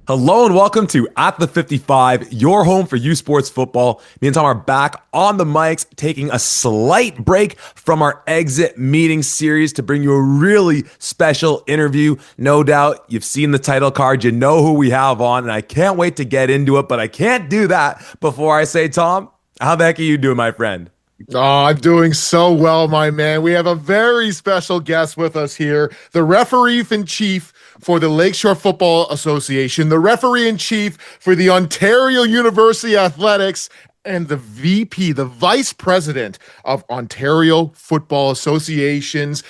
Hello and welcome to At the 55, your home for U Sports football. Me and Tom are back on the mics, taking a slight break from our exit meeting series to bring you a really special interview. No doubt you've seen the title card, you know who we have on, and I can't wait to get into it, but I can't do that before I say, Tom, how the heck are you doing, my friend? Oh, I'm doing so well, my man. We have a very special guest with us here, the referee in chief for the Lakeshore Football Association, the referee in chief for the Ontario University Athletics, and the VP, the vice president of Ontario Football Associations.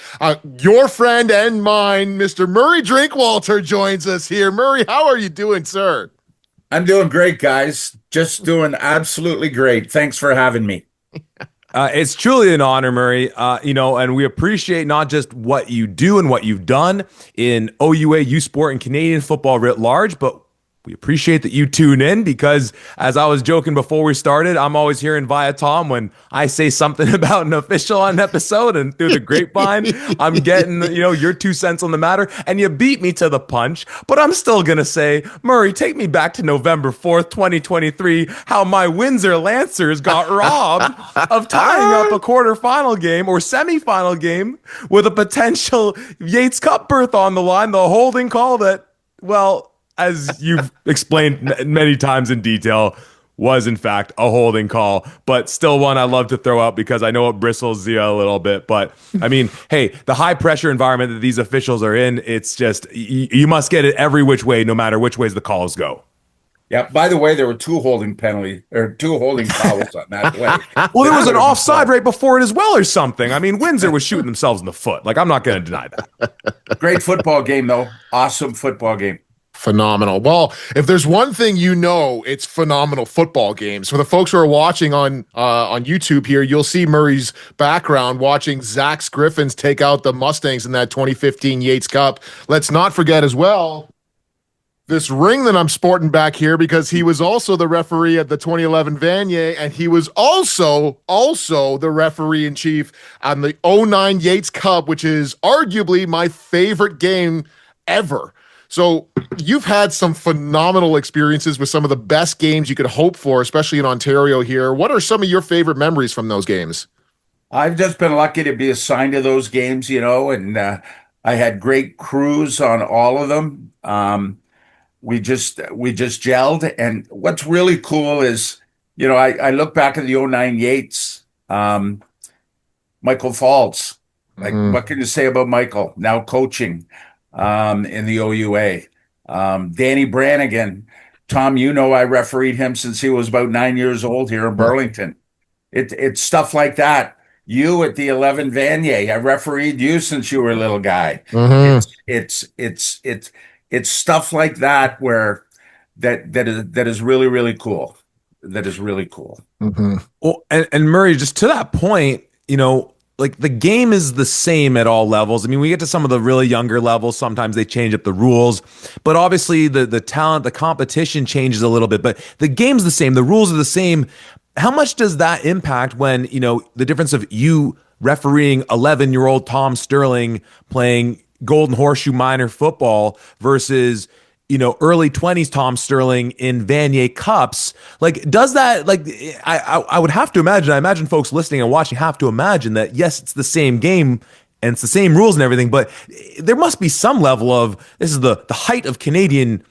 Your friend and mine, Mr. Murray Drinkwalter, joins us here. Murray, how are you doing, sir? I'm doing great, guys. Just doing absolutely great. Thanks for having me. It's truly an honor, Murray. And we appreciate not just what you do and what you've done in OUA, U Sport, and Canadian football writ large, but we appreciate that you tune in because, as I was joking before we started, I'm always hearing via Tom when I say something about an official on an episode, and through the grapevine, I'm getting, your 2 cents on the matter. And you beat me to the punch, but I'm still going to say, Murray, take me back to November 4th, 2023, how my Windsor Lancers got robbed of tying up a quarterfinal game or semifinal game with a potential Yates Cup berth on the line, the holding call that, well, as you've explained many times in detail, was in fact a holding call, but still one I love to throw out because I know it bristles you a little bit. But I mean, hey, the high pressure environment that these officials are in, it's just, you must get it every which way, no matter which ways the calls go. Yeah, by the way, there were two holding fouls on that play. Well, there was an offside right before it as well or something. I mean, Windsor was shooting themselves in the foot. Like, I'm not going to deny that. Great football game, though. Awesome football game. Phenomenal. Well, if there's one thing it's phenomenal football games. For the folks who are watching on YouTube here, you'll see Murray's background watching Zach's Griffins take out the Mustangs in that 2015 Yates Cup. Let's not forget as well this ring that I'm sporting back here because he was also the referee at the 2011 Vanier, and he was also the referee in chief on the '09 Yates Cup, which is arguably my favorite game ever. So you've had some phenomenal experiences with some of the best games you could hope for, especially in Ontario here. What are some of your favorite memories from those games? I've just been lucky to be assigned to those games, and I had great crews on all of them. We just gelled. And what's really cool is, I look back at the '09 Yates, Michael Falls. What can you say about Michael now coaching? In the OUA. Danny Brannigan. Tom, I refereed him since he was about 9 years old here in Burlington. It's stuff like that. You at the 11 Vanier, I refereed you since you were a little guy. Mm-hmm. It's stuff like that where that is really, really cool. That is really cool. Mm-hmm. Well, and Murray, just to that point, like the game is the same at all levels. I mean, we get to some of the really younger levels. Sometimes they change up the rules, but obviously the talent, the competition changes a little bit, but the game's the same. The rules are the same. How much does that impact when, the difference of you refereeing 11-year-old Tom Sterling playing Golden Horseshoe minor football versus early 20s Tom Sterling in Vanier Cups? Like, does that, like, I would have to imagine, I imagine folks listening and watching have to imagine that, yes, it's the same game and it's the same rules and everything, but there must be some level of, this is the height of Canadian,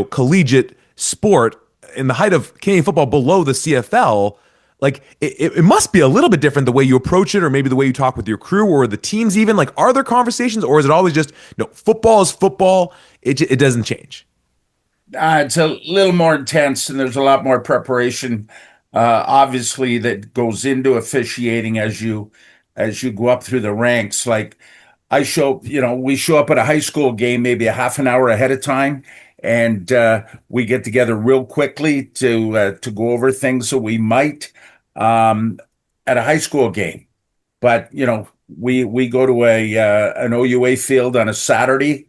collegiate sport and the height of Canadian football below the CFL. Like, it must be a little bit different the way you approach it, or maybe the way you talk with your crew or the teams even. Like, are there conversations, or is it always just, no, football is football, it doesn't change? It's a little more intense, and there's a lot more preparation, obviously, that goes into officiating as you go up through the ranks. Like, we show up at a high school game maybe a half an hour ahead of time, and we get together real quickly to go over things that we might at a high school game. But we go to an OUA field on a Saturday.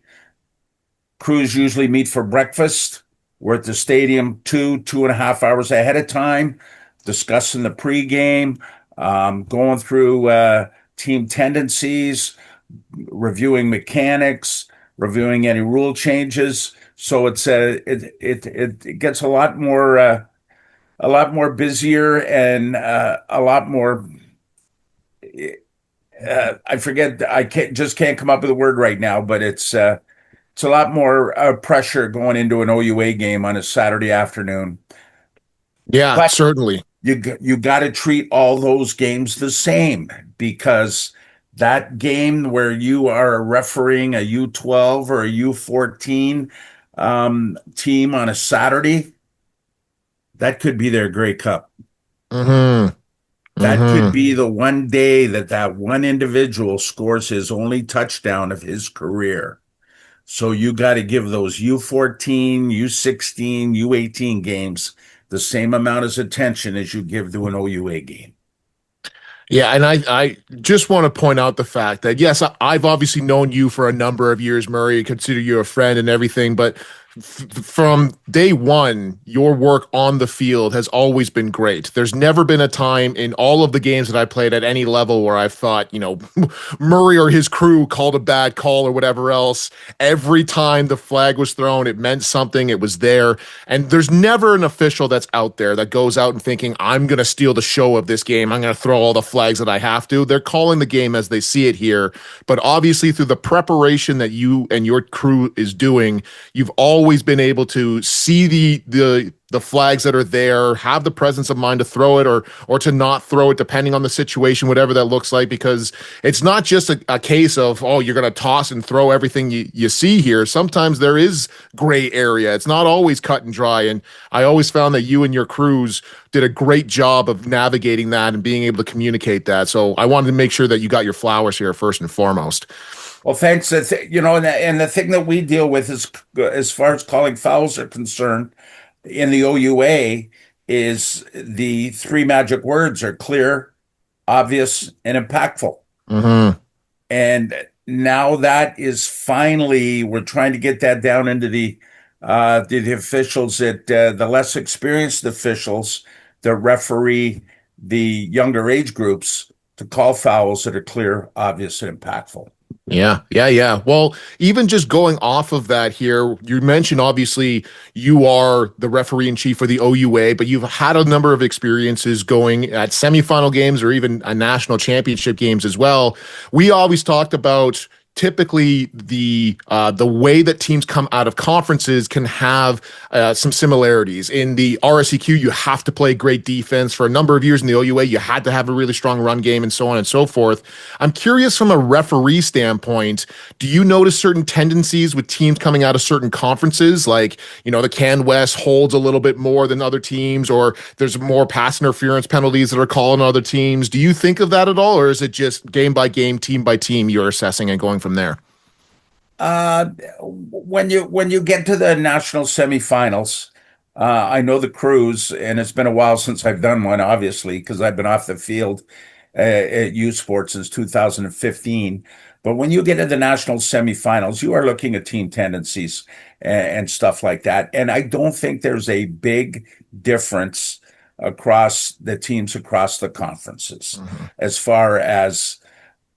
Crews usually meet for breakfast. We're at the stadium 2.5 hours ahead of time, discussing the pregame, going through team tendencies, reviewing mechanics, reviewing any rule changes. So it gets a lot more busier and a lot more. I forget. I can't come up with a word right now, but it's a lot more pressure going into an OUA game on a Saturday afternoon. Yeah, But certainly. you got to treat all those games the same, because that game where you are refereeing a U12 or a U14 team on a Saturday, that could be their Grey Cup. Mm-hmm. That could Mm-hmm. be the one day that that one individual scores his only touchdown of his career. So you got to give those U14, U16, U18 games the same amount of attention as you give to an OUA game. Yeah, and I just want to point out the fact that, yes, I've obviously known you for a number of years, Murray, consider you a friend and everything, but from day one, your work on the field has always been great. There's never been a time in all of the games that I played at any level where I've thought, Murray or his crew called a bad call or whatever else. Every time the flag was thrown, it meant something. It was there. And there's never an official that's out there that goes out and thinking, I'm going to steal the show of this game. I'm going to throw all the flags that I have to. They're calling the game as they see it here. But obviously, through the preparation that you and your crew is doing, you've always been able to see the flags that are there, have the presence of mind to throw it or to not throw it, depending on the situation, whatever that looks like, because it's not just a case of, oh, you're going to toss and throw everything you see here. Sometimes there is gray area. It's not always cut and dry. And I always found that you and your crews did a great job of navigating that and being able to communicate that. So I wanted to make sure that you got your flowers here first and foremost. Well, thanks. And the thing that we deal with is, as far as calling fouls are concerned, in the OUA, is the three magic words are clear, obvious, and impactful. Mm-hmm. And now that is finally, we're trying to get that down into the officials, that the less experienced officials that referee the younger age groups, to call fouls that are clear, obvious, and impactful. Yeah, yeah, yeah. Well, even just going off of that here, you mentioned obviously you are the referee in chief for the OUA, but you've had a number of experiences going at semifinal games or even a national championship games as well. We always talked about typically the way that teams come out of conferences can have some similarities. In the RSEQ, you have to play great defense. For a number of years in the OUA, you had to have a really strong run game and so on and so forth. I'm curious, from a referee standpoint, do you notice certain tendencies with teams coming out of certain conferences? Like, the Can West holds a little bit more than other teams, or there's more pass interference penalties that are called on other teams. Do you think of that at all, or is it just game by game, team by team, you're assessing and going from there? When you get to the national semifinals, I know the crews, and it's been a while since I've done one, obviously, because I've been off the field at U Sports since 2015. But when you get to the national semifinals, you are looking at team tendencies and stuff like that. And I don't think there's a big difference across the teams across the conferences, Mm-hmm. as far as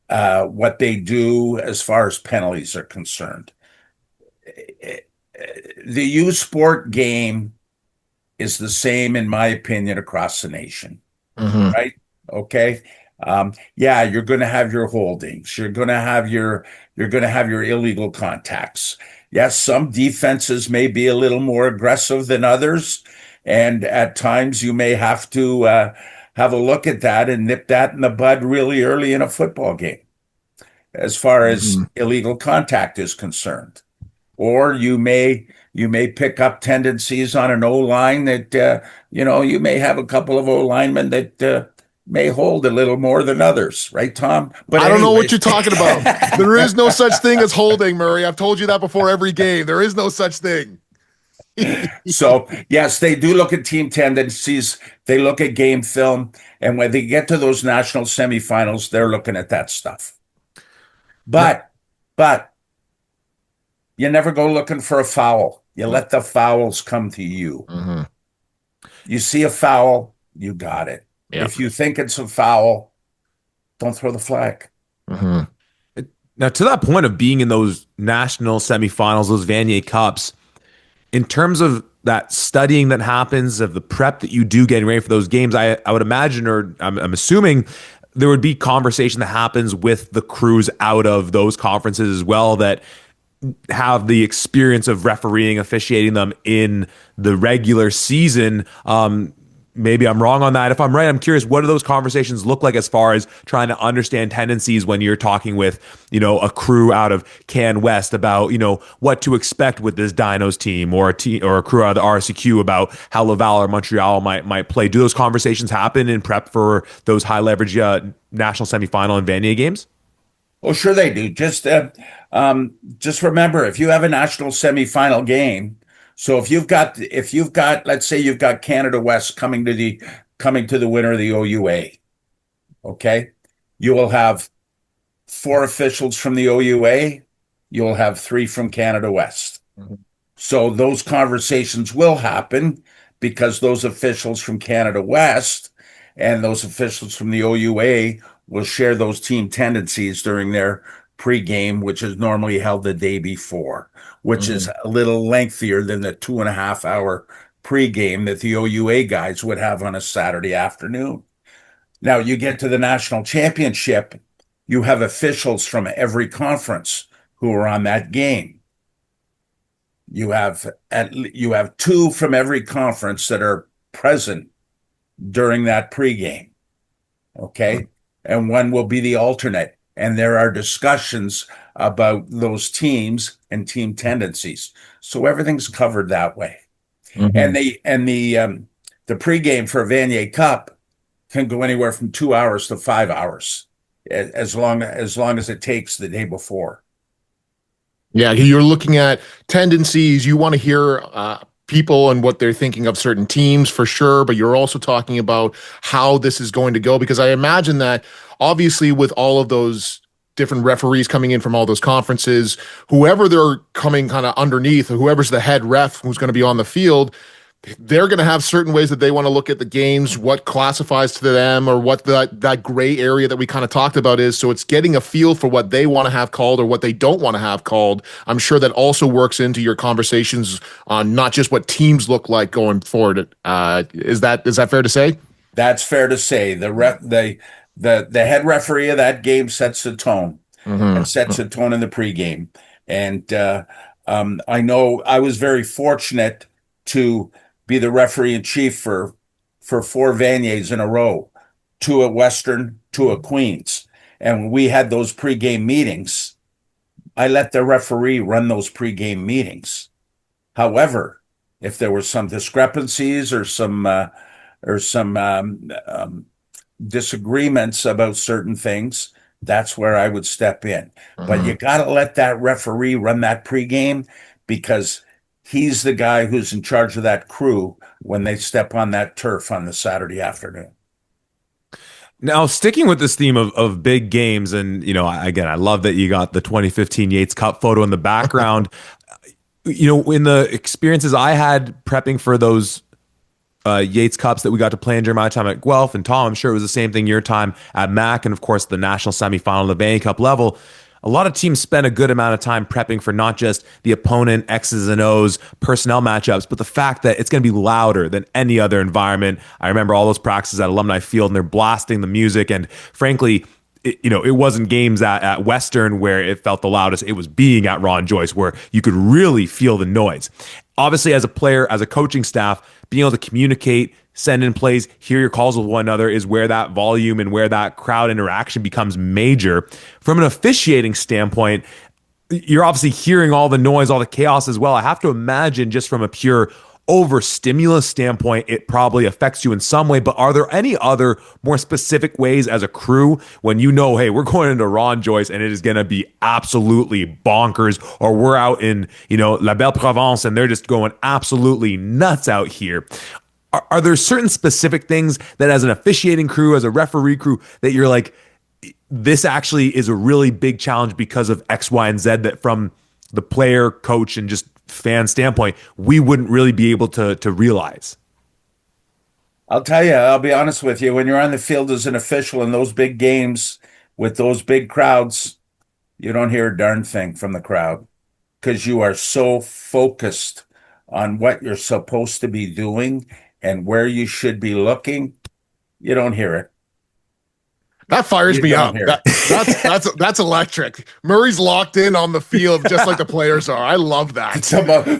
what they do as far as penalties are concerned. The U Sport game is the same, in my opinion, across the nation, Mm-hmm. right? Okay. Yeah, you're going to have your holdings. You're going to have your illegal contacts. Yes, some defenses may be a little more aggressive than others, and at times you may have to have a look at that and nip that in the bud really early in a football game, as far as Mm-hmm. illegal contact is concerned. Or you may pick up tendencies on an O line that you may have a couple of O linemen that may hold a little more than others, right, Tom? But I don't know what anyways, you're talking about. There is no such thing as holding, Murray. I've told you that before every game. There is no such thing. so yes, they do look at team tendencies. They look at game film, and when they get to those national semifinals, they're looking at that stuff. But you never go looking for a foul. You let the fouls come to you. Mm-hmm. You see a foul, you got it. Yeah. If you think it's a foul, don't throw the flag. Mm-hmm. Now, to that point of being in those national semifinals, those Vanier Cups, in terms of that studying that happens, of the prep that you do getting ready for those games, I would imagine, or I'm assuming, there would be conversation that happens with the crews out of those conferences as well that have the experience of refereeing, officiating them in the regular season. Maybe I'm wrong on that. If I'm right, I'm curious, what do those conversations look like as far as trying to understand tendencies when you're talking with, a crew out of Can West about, what to expect with this Dinos team, or a crew out of the RSCQ about how Laval or Montreal might play. Do those conversations happen in prep for those high leverage national semifinal and Vanier games? Oh, sure they do. Just remember, if you have a national semifinal game, so if you've got, let's say you've got Canada West coming to the winner of the OUA, okay, you will have four officials from the OUA, you'll have three from Canada West. Mhm. So those conversations will happen because those officials from Canada West and those officials from the OUA will share those team tendencies during their pregame, which is normally held the day before, which is Mhm. a little lengthier than the 2.5 hour pregame that the OUA guys would have on a Saturday afternoon. Now you get to the national championship, you have officials from every conference who are on that game. You have two from every conference that are present during that pregame. Okay. And one will be the alternate. And there are discussions about those teams and team tendencies. So everything's covered that way. And Mhm. the pregame for a Vanier Cup can go anywhere from 2 hours to 5 hours, as long as it takes the day before. Yeah, you're looking at tendencies. You want to hear people and what they're thinking of certain teams for sure, but you're also talking about how this is going to go because I imagine that obviously with all of those different referees coming in from all those conferences, whoever they're coming kind of underneath, or whoever's the head ref who's going to be on the field, they're going to have certain ways that they want to look at the games, what classifies to them, or what that gray area that we kind of talked about is. So it's getting a feel for what they want to have called or what they don't want to have called. I'm sure that also works into your conversations on not just what teams look like going forward. Is that fair to say? That's fair to say. The head referee of that game sets the tone and sets Mm-hmm. the tone in the pregame. And I know I was very fortunate to be the referee in chief for four Vaniers in a row, two at Western, two at Queens. And when we had those pregame meetings, I let the referee run those pregame meetings. However, if there were some discrepancies or some disagreements about certain things, that's where I would step in. But you Mm-hmm. got to let that referee run that pregame because he's the guy who's in charge of that crew when they step on that turf on the Saturday afternoon. Now, sticking with this theme of big games, and again, I love that you got the 2015 Yates Cup photo in the background. In the experiences I had prepping for those Yates Cups that we got to play in during my time at Guelph, and Tom, I'm sure it was the same thing your time at Mac, and of course the national semifinal, the Vanier Cup level. A lot of teams spend a good amount of time prepping for not just the opponent, X's and O's, personnel matchups, but the fact that it's going to be louder than any other environment. I remember all those practices at Alumni Field, and they're blasting the music. And frankly, it wasn't games at Western where it felt the loudest. It was being at Ron Joyce where you could really feel the noise. Obviously, as a player, as a coaching staff, being able to communicate, send in plays, hear your calls with one another is where that volume and where that crowd interaction becomes major. From an officiating standpoint, you're obviously hearing all the noise, all the chaos as well. I have to imagine, just from a pure overstimulus standpoint, it probably affects you in some way. But are there any other more specific ways as a crew when hey, we're going into Ron Joyce and it is going to be absolutely bonkers, or we're out in, La Belle Provence and they're just going absolutely nuts out here? Are there certain specific things that, as an officiating crew, as a referee crew, that you're like, this actually is a really big challenge because of X, Y, and Z, that from the player, coach, and just fan standpoint, we wouldn't really be able to realize? I'll tell you, I'll be honest with you, when you're on the field as an official in those big games with those big crowds, You don't hear a darn thing from the crowd because you are so focused on what you're supposed to be doing and where you should be looking. You don't hear it. That fires You me don't up. hear it. That's electric. Murray's locked in on the field just like the players are. I love that.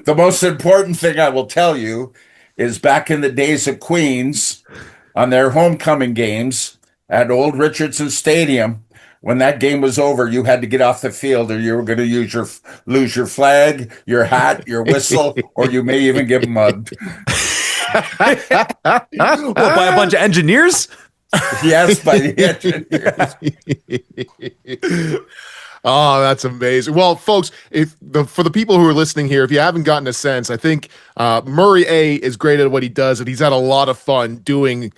The most important thing I will tell you is back in the days of Queens on their homecoming games at Old Richardson Stadium, when that game was over, you had to get off the field or you were going to lose your flag, your hat, your whistle, or you may even get mugged. Well, by a bunch of engineers? Yes, by the engineers. Oh, that's amazing. Well, folks, for the people who are listening here, if you haven't gotten a sense, I think Murray A is great at what he does, and he's had a lot of fun doing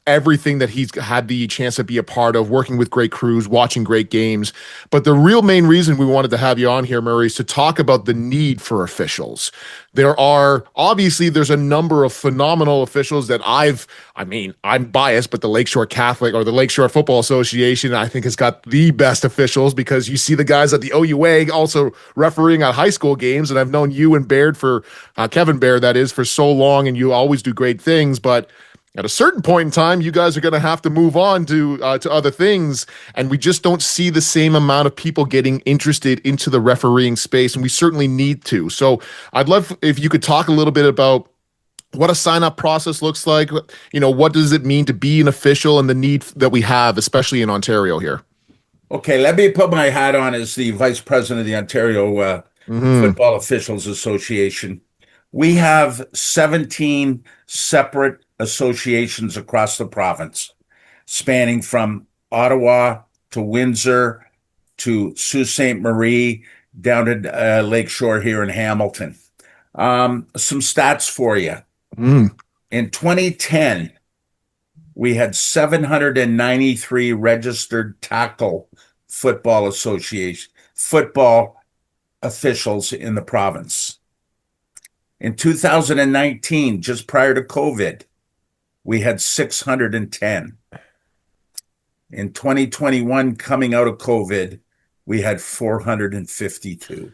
everything that he's had the chance to be a part of, working with great crews, watching great games. But the real main reason we wanted to have you on here, Murray, is to talk about the need for officials. There's a number of phenomenal officials that I'm biased, but the Lakeshore Catholic or the Lakeshore Football Association, I think, has got the best officials because you see the guys at the OUA also refereeing at high school games. And I've known you and Baird Kevin Baird, that is, for so long, and you always do great things. But at a certain point in time, you guys are going to have to move on to other things, and we just don't see the same amount of people getting interested into the refereeing space, and we certainly need to. So I'd love if you could talk a little bit about what a sign-up process looks like. What does it mean to be an official and the need that we have, especially in Ontario here? Okay, let me put my hat on as the vice president of the Ontario Football Officials Association. We have 17 separate associations across the province, spanning from Ottawa to Windsor to Sault Ste. Marie down to Lakeshore here in Hamilton. Some stats for you. In 2010, we had 793 registered tackle football officials in the province. In 2019, just prior to COVID, we had 610. In 2021, coming out of COVID, we had 452.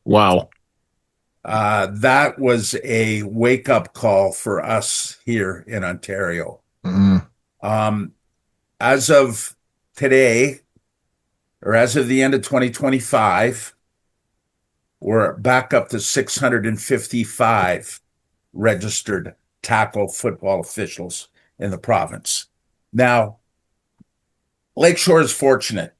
Wow. That was a wake-up call for us here in Ontario. As of today, or as of the end of 2025, we're back up to 655 registered tackle football officials in the province. Now, Lakeshore is fortunate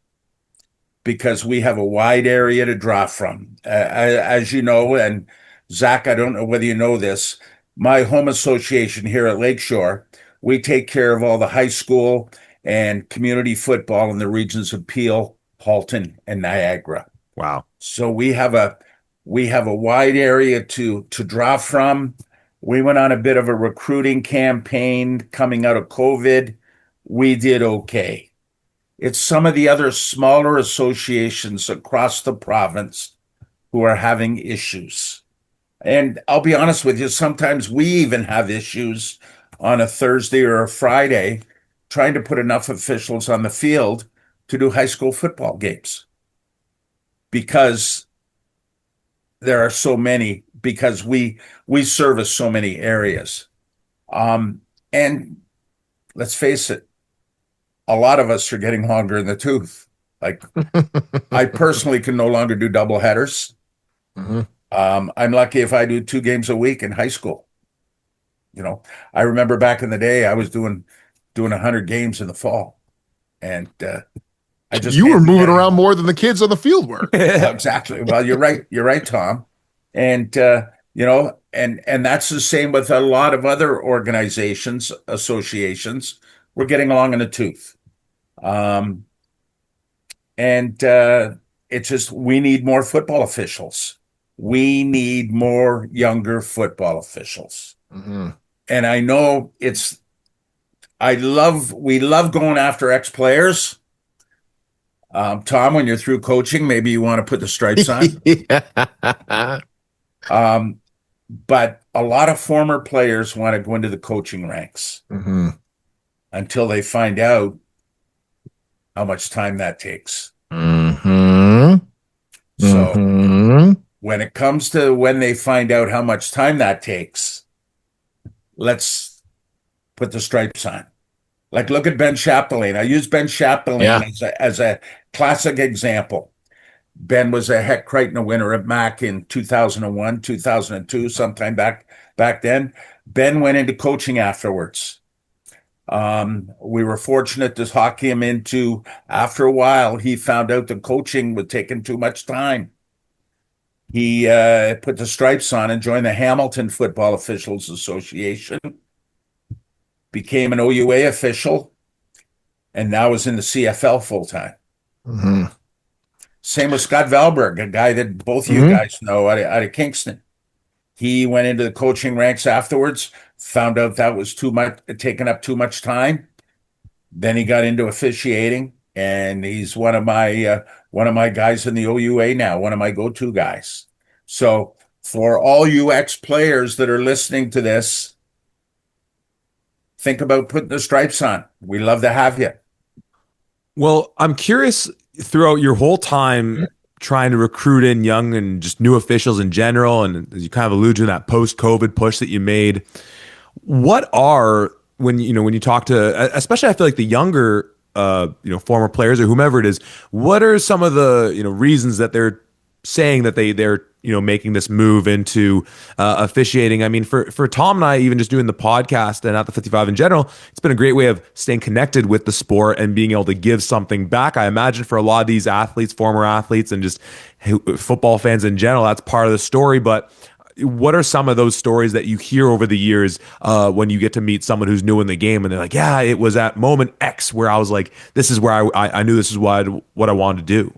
because we have a wide area to draw from. As you know, and Zach, I don't know whether you know this, my home association here at Lakeshore, we take care of all the high school and community football in the regions of Peel, Halton, and Niagara. Wow. So we have a wide area to draw from. We went on a bit of a recruiting campaign coming out of COVID. We did okay. It's some of the other smaller associations across the province who are having issues. And I'll be honest with you, sometimes we even have issues on a Thursday or a Friday trying to put enough officials on the field to do high school football games because there are so many, because we service so many areas. And let's face it, a lot of us are getting longer in the tooth. Like I personally can no longer do double headers. I'm lucky if I do 2 games a week in high school. I remember back in the day, I was doing 100 games in the fall, and you were moving around more than the kids on the field were. Exactly. Well, you're right. You're right, Tom. And and that's the same with a lot of other organizations, associations. We're getting along in the tooth. It's just we need more football officials. We need more younger football officials. And I know we love going after ex-players. Tom, when you're through coaching, maybe you want to put the stripes on. But a lot of former players want to go into the coaching ranks until they find out how much time that takes. Mm-hmm. So Mm-hmm. when it comes to when they find out how much time that takes, let's put the stripes on. Like, look at Ben Chapdelaine. I use Ben Yeah. Chapdelaine as a classic example. Ben was a Heck Crichton winner at Mac in 2001, 2002, sometime back then. Ben went into coaching afterwards. We were fortunate to talk him into, after a while, he found out that coaching was taking too much time. He put the stripes on and joined the Hamilton Football Officials Association, became an OUA official, and now is in the CFL full time. Mm-hmm. Same with Scott Valberg, a guy that both of you Mm-hmm. guys know out of Kingston. He went into the coaching ranks afterwards, found out that was too much, taking up too much time. Then he got into officiating, and he's one of my guys in the OUA now, one of my go-to guys. So for all you ex-players that are listening to this, think about putting the stripes on. We love to have you. Well, I'm curious throughout your whole time trying to recruit in young and just new officials in general, and as you kind of alluded to that post-COVID push that you made, what are when you talk to, especially I feel like the younger former players or whomever it is, what are some of the reasons that they're saying that they're making this move into officiating? I mean, for Tom and I, even just doing the podcast and at the 55 in general, it's been a great way of staying connected with the sport and being able to give something back. I imagine for a lot of these athletes, former athletes, and just football fans in general, that's part of the story. But what are some of those stories that you hear over the years when you get to meet someone who's new in the game and they're like, yeah, it was at moment X where I was like, this is where I knew this is what I wanted to do.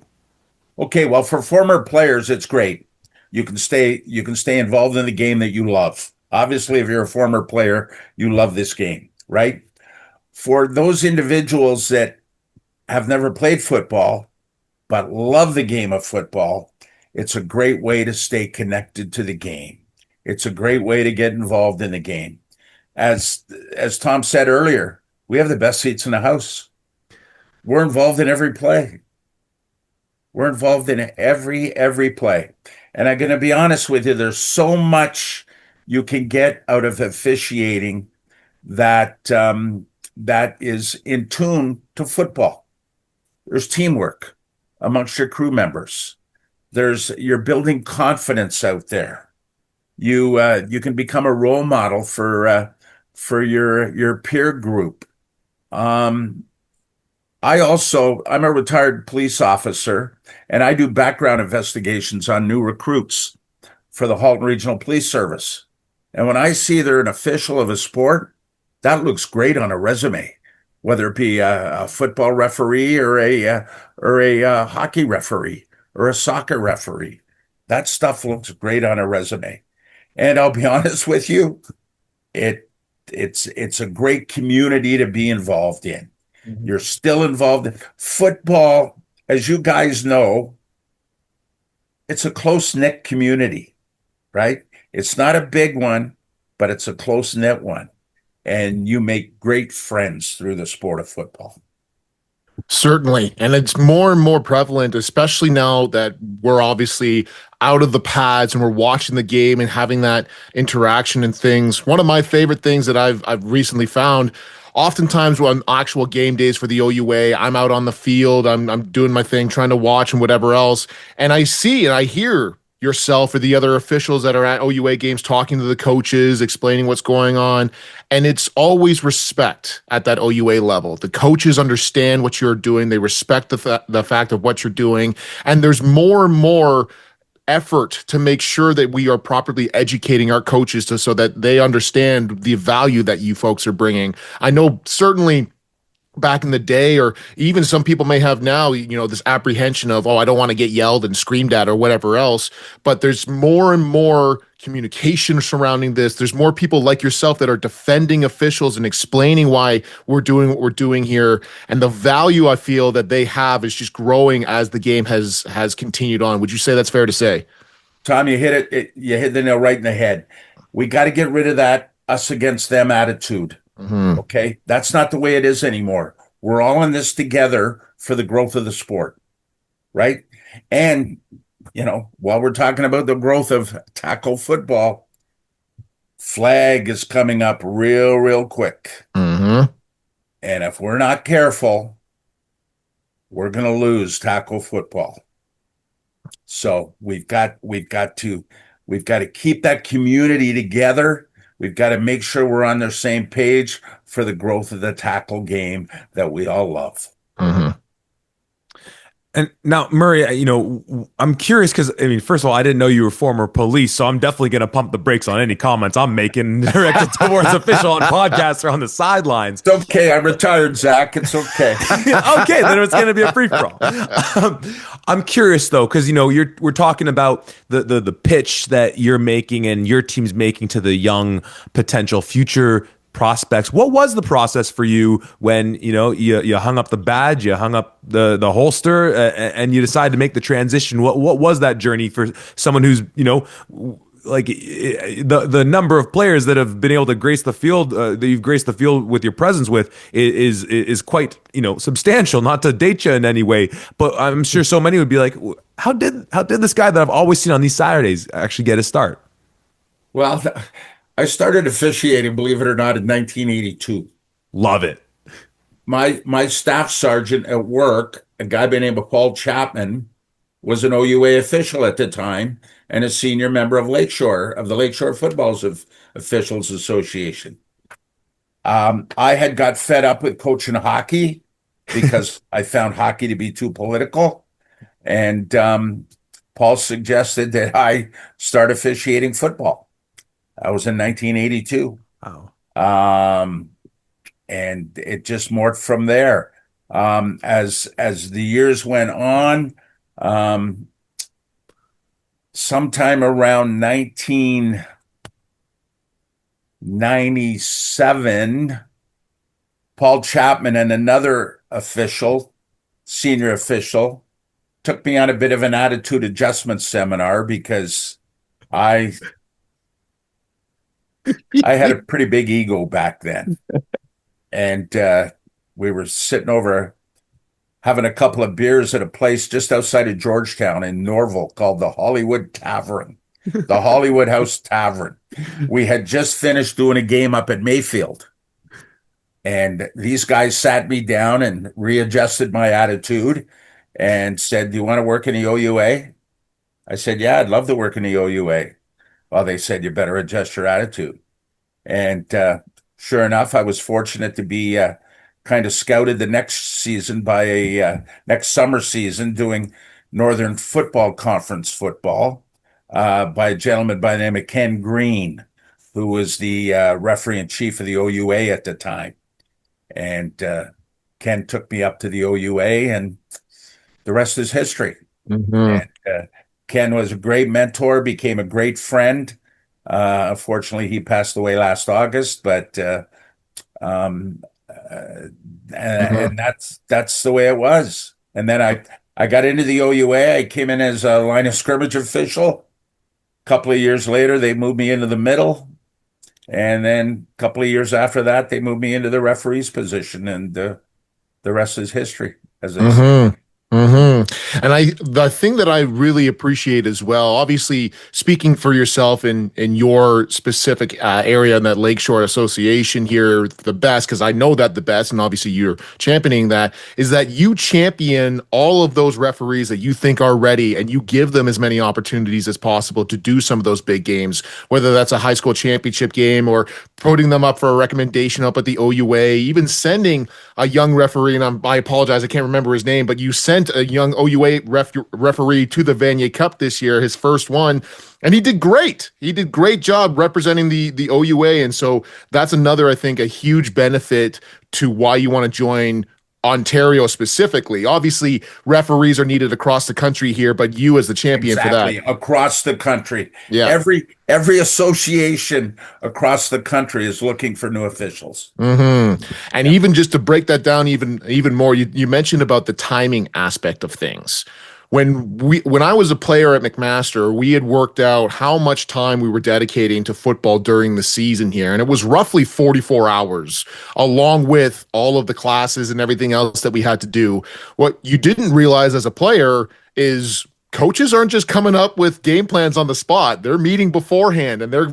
Okay, well, for former players, it's great. You can stay involved in the game that you love. Obviously, if you're a former player, you love this game, right? For those individuals that have never played football but love the game of football, it's a great way to stay connected to the game. It's a great way to get involved in the game. As Tom said earlier, we have the best seats in the house. We're involved in every play. We're involved in every play. And I'm going to be honest with you, there's so much you can get out of officiating that is in tune to football. There's teamwork amongst your crew members. You're building confidence out there. You can become a role model for your peer group. Um, I'm a retired police officer, and I do background investigations on new recruits for the Halton Regional Police Service. And when I see they're an official of a sport, that looks great on a resume, whether it be a football referee or a hockey referee or a soccer referee. That stuff looks great on a resume. And I'll be honest with you, it's a great community to be involved in. You're still involved in football, as you guys know, it's a close-knit community, right? It's not a big one, but it's a close-knit one. And you make great friends through the sport of football. Certainly. And it's more and more prevalent, especially now that we're obviously out of the pads and we're watching the game and having that interaction and things. One of my favorite things that I've recently found, oftentimes on actual game days for the OUA, I'm out on the field, I'm doing my thing, trying to watch and whatever else, and I see and I hear yourself or the other officials that are at OUA games talking to the coaches, explaining what's going on. And it's always respect at that OUA level. The coaches understand what you're doing. They respect the fact of what you're doing. And there's more and more effort to make sure that we are properly educating our coaches so that they understand the value that you folks are bringing. I know certainly back in the day, or even some people may have now, this apprehension of, I don't want to get yelled and screamed at or whatever else. But there's more and more communication surrounding this. There's more people like yourself that are defending officials and explaining why we're doing what we're doing here. And the value I feel that they have is just growing as the game has continued on. Would you say that's fair to say? Tom, you hit the nail right in the head. We got to get rid of that us against them attitude. Mm-hmm. Okay, that's not the way it is anymore. We're all in this together for the growth of the sport, right? And, while we're talking about the growth of tackle football, flag is coming up real quick. Mm-hmm. And if we're not careful, we're going to lose tackle football. So we've got to keep that community together. We've got to make sure we're on the same page for the growth of the tackle game that we all love. Mm-hmm. And now, Murray, I'm curious because, first of all, I didn't know you were former police, so I'm definitely going to pump the brakes on any comments I'm making directed towards official on podcasts or on the sidelines. It's okay. I'm retired, Zach. It's okay. Okay, then it's going to be a free-for-all. I'm curious, though, because, we're talking about the pitch that you're making and your team's making to the young potential future prospects. What was the process for you when you hung up the badge, you hung up the holster, and you decided to make the transition? What was that journey for someone who's like the number of players that have been able to grace the field, that you've graced the field with your presence with, is quite substantial. Not to date you in any way, but I'm sure so many would be like, how did this guy that I've always seen on these Saturdays actually get his start? Well, I started officiating, believe it or not, in 1982. Love it. My staff sergeant at work, a guy by the name of Paul Chapman, was an OUA official at the time and a senior member of the Lakeshore Football Officials Association. I had got fed up with coaching hockey because I found hockey to be too political. And Paul suggested that I start officiating football. I was in 1982. Oh. And it just morphed from there. As the years went on, sometime around 1997, Paul Chapman and another senior official, took me on a bit of an attitude adjustment seminar because I had a pretty big ego back then. And we were sitting over having a couple of beers at a place just outside of Georgetown in Norval called the Hollywood Tavern, the Hollywood House Tavern. We had just finished doing a game up at Mayfield. And these guys sat me down and readjusted my attitude and said, "Do you want to work in the OUA?" I said, "Yeah, I'd love to work in the OUA." Well, they said, "You better adjust your attitude." And sure enough, I was fortunate to be kind of scouted the next season next summer season doing Northern Football Conference football by a gentleman by the name of Ken Green, who was the referee in chief of the OUA at the time. And Ken took me up to the OUA, and the rest is history. Mm-hmm. And Ken was a great mentor, became a great friend. Unfortunately, he passed away last August, but and that's the way it was. And then I got into the OUA. I came in as a line of scrimmage official. A couple of years later, they moved me into the middle. And then a couple of years after that, they moved me into the referee's position, and the rest is history, as they say. Mm-hmm. And the thing that I really appreciate as well, obviously speaking for yourself in your specific area in that Lakeshore Association here, the best, because I know that the best, and obviously you're championing that, is that you champion all of those referees that you think are ready, and you give them as many opportunities as possible to do some of those big games, whether that's a high school championship game or putting them up for a recommendation up at the OUA, even sending a young referee, and I apologize, I can't remember his name, but you sent a young OUA referee to the Vanier Cup this year, his first one, and he did great. He did great job representing the OUA, and so that's another, I think, a huge benefit to why you want to join Ontario specifically. Obviously, referees are needed across the country here, but you as the champion for that. Across the country. Yeah. Every association across the country is looking for new officials. Mm-hmm. And even just to break that down even more, you mentioned about the timing aspect of things. when I was a player at McMaster, we had worked out how much time we were dedicating to football during the season here, and it was roughly 44 hours, along with all of the classes and everything else that we had to do. What you didn't realize as a player is coaches aren't just coming up with game plans on the spot. They're meeting beforehand, and they're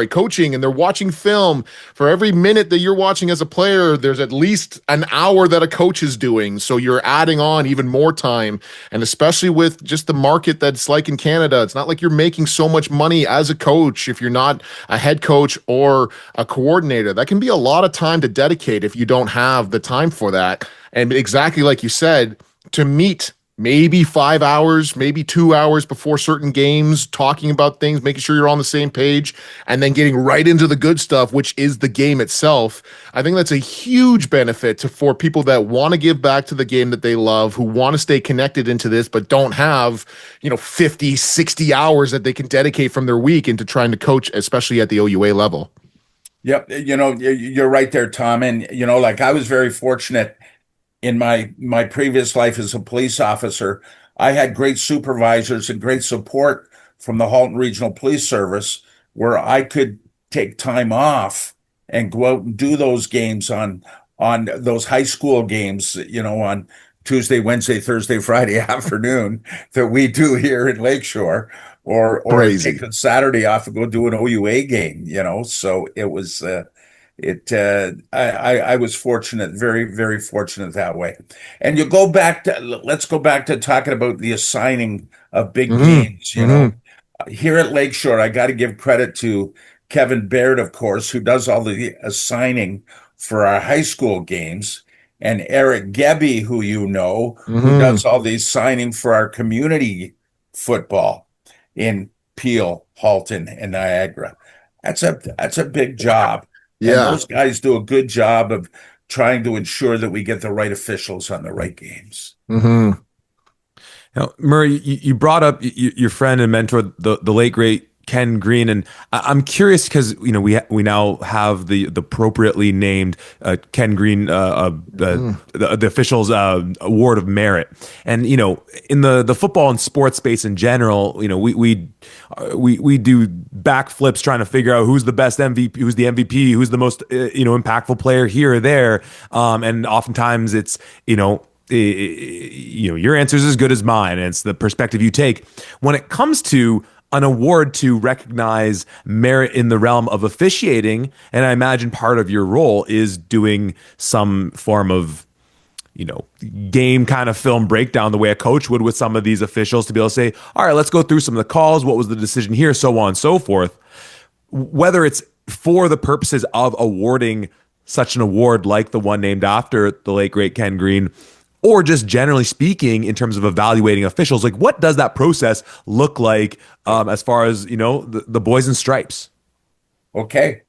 coaching, and they're watching film. For every minute that you're watching as a player, there's at least an hour that a coach is doing. So you're adding on even more time. And especially with just the market that's like in Canada, it's not like you're making so much money as a coach if you're not a head coach or a coordinator. That can be a lot of time to dedicate if you don't have the time for that. And exactly like you said, to meet maybe 5 hours, maybe 2 hours before certain games, talking about things, making sure you're on the same page, and then getting right into the good stuff, which is the game itself. I think that's a huge benefit for people that want to give back to the game that they love, who want to stay connected into this, but don't have, 50, 60 hours that they can dedicate from their week into trying to coach, especially at the OUA level. Yep. You're right there, Tom. And, like I was very fortunate in my previous life as a police officer. I had great supervisors and great support from the Halton Regional Police Service, where I could take time off and go out and do those games on those high school games, on Tuesday, Wednesday, Thursday, Friday afternoon that we do here in Lakeshore, or take a Saturday off and go do an OUA game, So it was I was fortunate, very, very fortunate that way. And let's go back to talking about the assigning of big games, Here at Lakeshore, I got to give credit to Kevin Baird, of course, who does all the assigning for our high school games, and Eric Gebbe, who who does all the signing for our community football in Peel, Halton, and Niagara. That's a big job. Yeah. And those guys do a good job of trying to ensure that we get the right officials on the right games. Now, Murray, you brought up your friend and mentor, the late great Ken Green, and I'm curious because we now have the appropriately named Ken Green, the officials award of merit, and in the football and sports space in general, we do backflips trying to figure out who's the best MVP, who's the MVP, who's the most impactful player here or there, and oftentimes it's your answer is as good as mine, and it's the perspective you take when it comes to an award to recognize merit in the realm of officiating. And I imagine part of your role is doing some form of, game kind of film breakdown the way a coach would with some of these officials to be able to say, all right, let's go through some of the calls. What was the decision here? So on and so forth. Whether it's for the purposes of awarding such an award like the one named after the late, great Ken Green, or just generally speaking, in terms of evaluating officials, like what does that process look like as far as, the boys in stripes? Okay.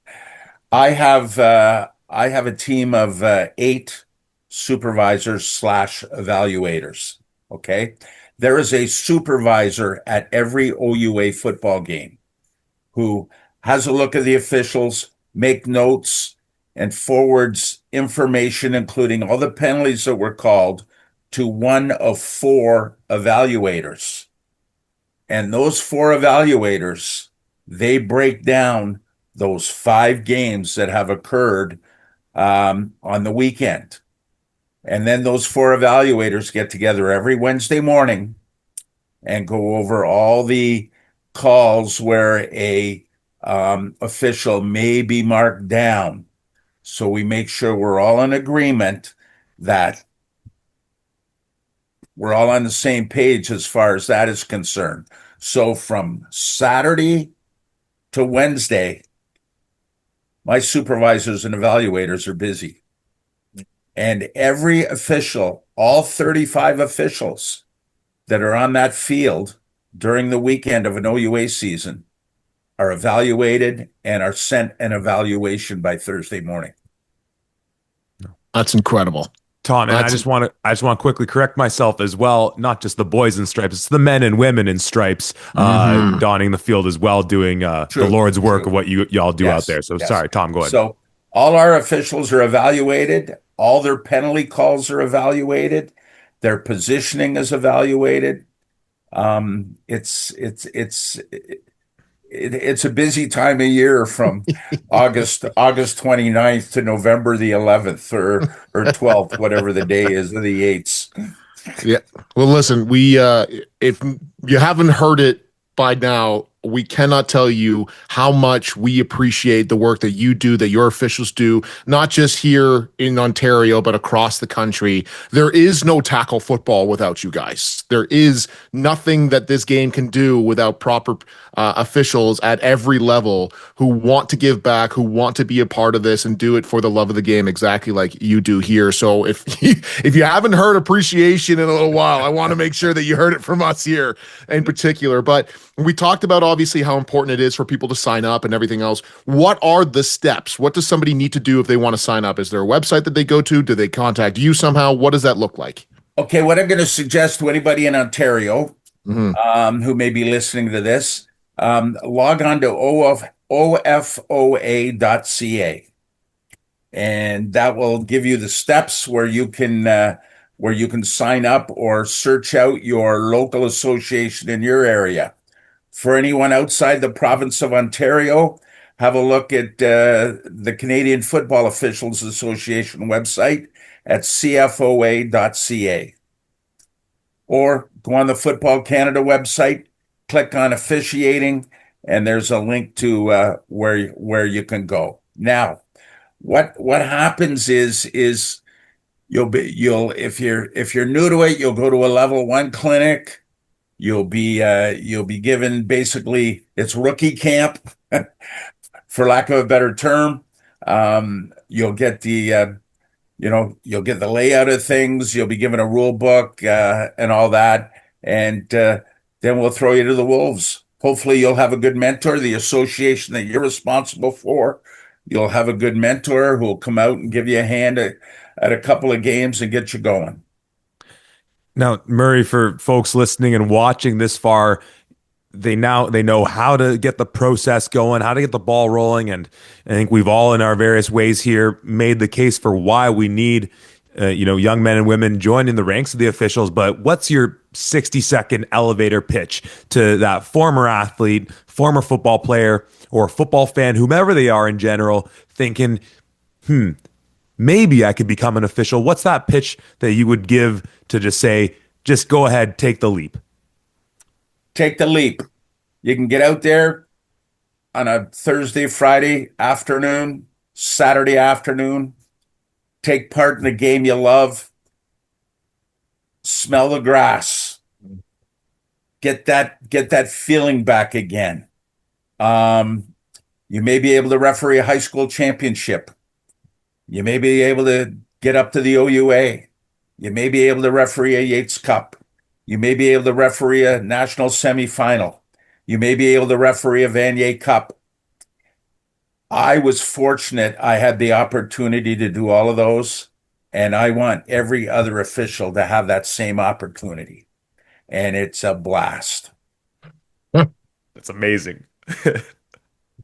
I have a team of 8 supervisors / evaluators. Okay. There is a supervisor at every OUA football game who has a look at the officials, make notes, and forwards information, including all the penalties that were called, to one of 4 evaluators. And those 4 evaluators, they break down those 5 games that have occurred on the weekend. And then those 4 evaluators get together every Wednesday morning and go over all the calls where a official may be marked down. So we make sure we're all in agreement that we're all on the same page as far as that is concerned. So from Saturday to Wednesday, my supervisors and evaluators are busy. And every official, all 35 officials that are on that field during the weekend of an OUA season, are evaluated and are sent an evaluation by Thursday morning. That's incredible. Tom, and I just want to quickly correct myself as well. Not just the boys in stripes; it's the men and women in stripes donning the field as well, doing the Lord's work of what y'all do out there. So sorry, Tom, go ahead. So all our officials are evaluated. All their penalty calls are evaluated. Their positioning is evaluated. It's a busy time of year from August 29th to November the 11th or 12th, whatever the day is, or the 8th. Yeah. Well, listen, we if you haven't heard it by now, we cannot tell you how much we appreciate the work that you do, that your officials do, not just here in Ontario, but across the country. There is no tackle football without you guys. There is nothing that this game can do without proper officials at every level who want to give back, who want to be a part of this and do it for the love of the game, exactly like you do here. So if you haven't heard appreciation in a little while, I want to make sure that you heard it from us here in particular. But we talked about obviously how important it is for people to sign up and everything else. What are the steps? What does somebody need to do if they want to sign up? Is there a website that they go to? Do they contact you somehow? What does that look like? Okay, what I'm going to suggest to anybody in Ontario who may be listening to this, log on to ofoa.ca, and that will give you the steps where you can sign up or search out your local association in your area. For anyone outside the province of Ontario, have a look at the Canadian Football Officials Association website at cfoa.ca. Or go on the Football Canada website, click on officiating, and there's a link to where you can go. Now, what happens is you'll if you're new to it, you'll go to a level 1 clinic. You'll be given, basically, it's rookie camp, for lack of a better term. You'll get the you'll get the layout of things. You'll be given a rule book and all that, and then we'll throw you to the wolves. Hopefully, you'll have a good mentor. The association that you're responsible for, you'll have a good mentor who will come out and give you a hand at a couple of games and get you going. Now, Murray, for folks listening and watching this far, they know how to get the process going, how to get the ball rolling, and I think we've all, in our various ways here, made the case for why we need young men and women joining the ranks of the officials. But what's your 60-second elevator pitch to that former athlete, former football player, or football fan, whomever they are in general, thinking, maybe I could become an official? What's that pitch that you would give to just say, just go ahead, take the leap? Take the leap. You can get out there on a Thursday, Friday afternoon, Saturday afternoon, take part in the game you love, smell the grass, get that feeling back again. You may be able to referee a high school championship. You may be able to get up to the OUA. You may be able to referee a Yates Cup. You may be able to referee a national semifinal. You may be able to referee a Vanier Cup. I was fortunate. I had the opportunity to do all of those, and I want every other official to have that same opportunity. And it's a blast. That's amazing.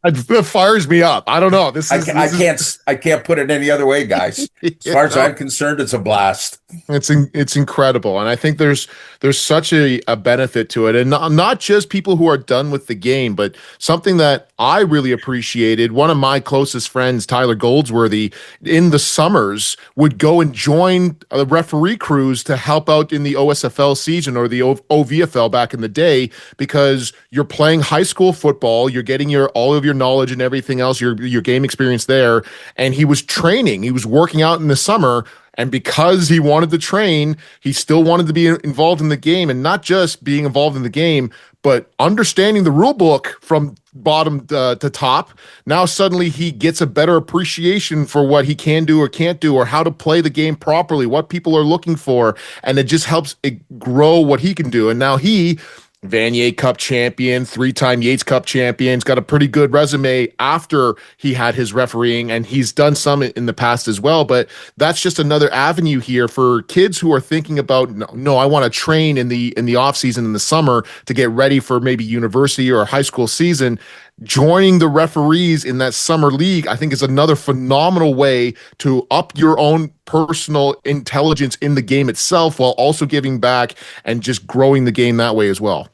It fires me up. I don't know. I can't put it any other way, guys. As far as I'm concerned, it's a blast. It's incredible, and I think there's such a benefit to it, and not just people who are done with the game, but something that I really appreciated. One of my closest friends, Tyler Goldsworthy, in the summers would go and join the referee crews to help out in the OSFL season or the OVFL back in the day, because you're playing high school football, you're getting all of your knowledge and everything else, your game experience there, and he was training, he was working out in the summer. And because he wanted to train, he still wanted to be involved in the game, and not just being involved in the game, but understanding the rule book from bottom to top. Now suddenly he gets a better appreciation for what he can do or can't do, or how to play the game properly, what people are looking for, and it just helps it grow what he can do. And now he, Vanier Cup champion, 3-time Yates Cup champion, he's got a pretty good resume after he had his refereeing, and he's done some in the past as well. But that's just another avenue here for kids who are thinking about, no, I want to train in the off season in the summer to get ready for maybe university or high school season. joining the referees in that summer league, I think, is another phenomenal way to up your own personal intelligence in the game itself while also giving back and just growing the game that way as well.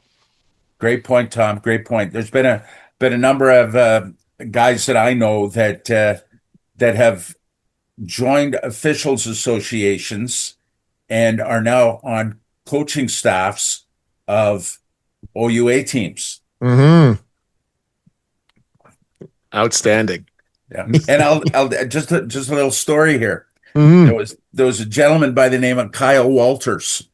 Great point, Tom. Great point. There's been a number of guys that I know that have joined officials associations and are now on coaching staffs of OUA teams. Mm-hmm. Outstanding. Yeah. And I'll just a little story here. Mm-hmm. There was a gentleman by the name of Kyle Walters,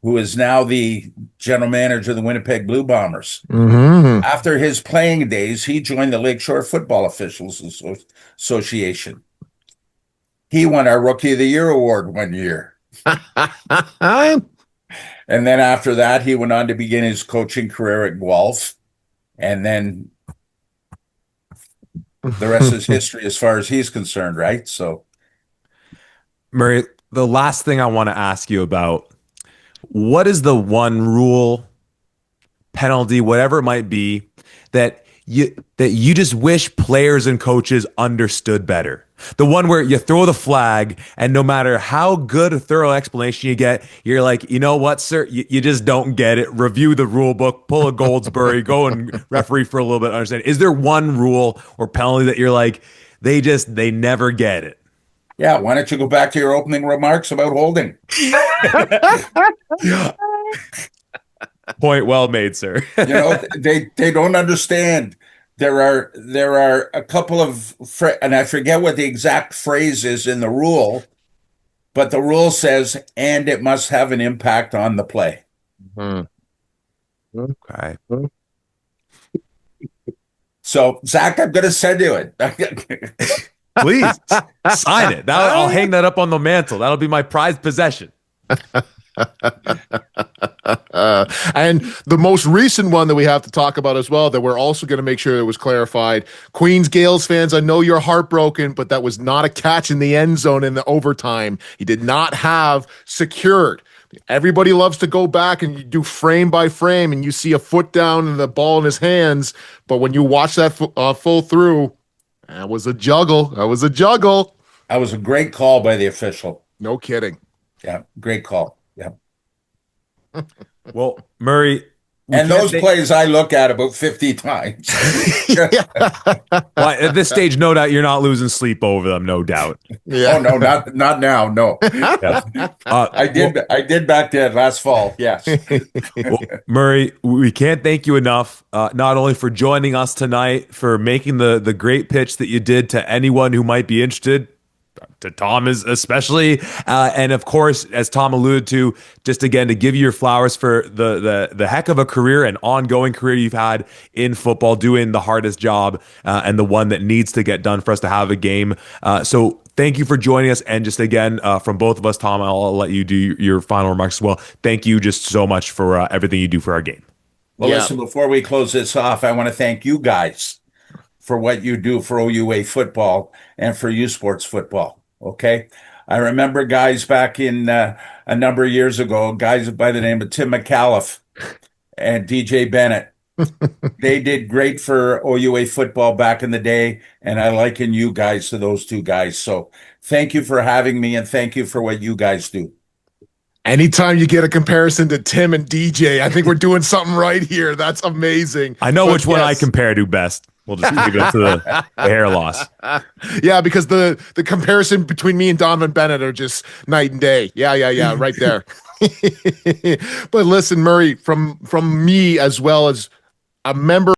who is now the general manager of the Winnipeg Blue Bombers. Mm-hmm. After his playing days, he joined the Lakeshore Football Officials Association. He won our Rookie of the Year award one year. And then after that, he went on to begin his coaching career at Guelph. And then the rest is history as far as he's concerned, right? So, Murray, the last thing I want to ask you about, what is the one rule, penalty, whatever it might be, that you just wish players and coaches understood better? The one where you throw the flag and no matter how good a thorough explanation you get, you're like, you know what, sir, you just don't get it. Review the rule book, pull a Goldsberry, go and referee for a little bit, understand. Is there one rule or penalty that you're like, they never get it? yeah, why don't you go back to your opening remarks about holding? Point well made, sir. They don't understand. There are a couple of and I forget what the exact phrase is in the rule, but the rule says, and it must have an impact on the play. Okay. So, Zach, I'm going to send you it. Please sign it. I'll hang that up on the mantle. That'll be my prized possession. And the most recent one that we have to talk about as well, that we're also going to make sure it was clarified. Queens Gales fans, I know you're heartbroken, but that was not a catch in the end zone in the overtime. He did not have secured. Everybody loves to go back and you do frame by frame and you see a foot down and the ball in his hands. But when you watch that full through, that was a juggle. That was a juggle. That was a great call by the official. No kidding. Yeah, great call. Yeah. Well, Murray, and those plays I look at about 50 times. well, at this stage, no doubt you're not losing sleep over them, no doubt. Yeah. Oh no, not now. No. Yeah. I did back then last fall. Yes. Well, Murray, we can't thank you enough. Not only for joining us tonight, for making the great pitch that you did to anyone who might be interested. To Tom is especially, and of course, as Tom alluded to, just again to give you your flowers for the heck of a career and ongoing career you've had in football, doing the hardest job and the one that needs to get done for us to have a game. So thank you for joining us, and just again from both of us, Tom, I'll let you do your final remarks as well. Thank you just so much for everything you do for our game. Well, listen, before we close this off, I want to thank you guys for what you do for OUA football and for U Sports football. Okay. I remember guys back in a number of years ago, guys by the name of Tim McAuliffe and DJ Bennett. They did great for OUA football back in the day, and I liken you guys to those two guys. So thank you for having me, and thank you for what you guys do. Anytime you get a comparison to Tim and DJ, I think we're doing something right here. That's amazing. I know which one I compare to best. We'll just leave it up to the hair loss. Yeah, because the comparison between me and Donovan Bennett are just night and day. Yeah, right there. But listen, Murray, from me as well as a member